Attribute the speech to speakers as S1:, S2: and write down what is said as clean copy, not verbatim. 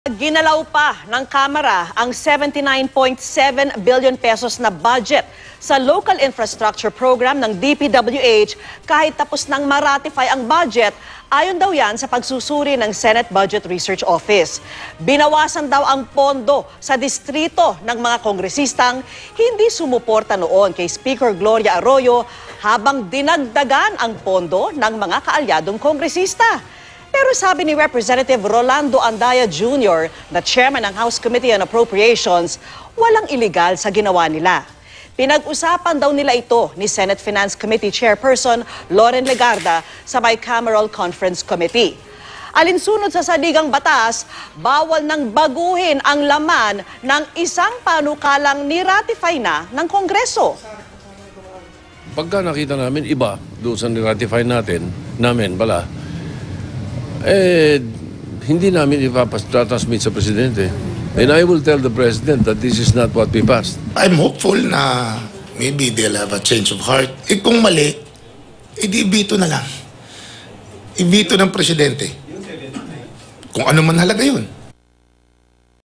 S1: Ginalaw pa ng Kamara ang 79.7 billion pesos na budget sa local infrastructure program ng DPWH kahit tapos nang maratify ang budget, ayon daw yan sa pagsusuri ng Senate Budget Research Office. Binawasan daw ang pondo sa distrito ng mga kongresistang hindi sumuporta noon kay Speaker Gloria Arroyo habang dinagdagan ang pondo ng mga kaalyadong kongresista. Pero sabi ni Representative Rolando Andaya Jr., na chairman ng House Committee on Appropriations, walang iligal sa ginawa nila. Pinag-usapan daw nila ito ni Senate Finance Committee Chairperson Loren Legarda sa Bicameral Conference Committee. Alinsunod sa saligang batas, bawal nang baguhin ang laman ng isang panukalang ni-ratify na ng Kongreso.
S2: Pagka nakita namin iba doon sa ni-ratify namin hindi namin ipapatransmit sa Presidente. And I will tell the President that this is not what we passed.
S3: I'm hopeful na maybe they'll have a change of heart. Kung mali, i-veto na lang. I-veto ng Presidente. Kung ano man halaga yun.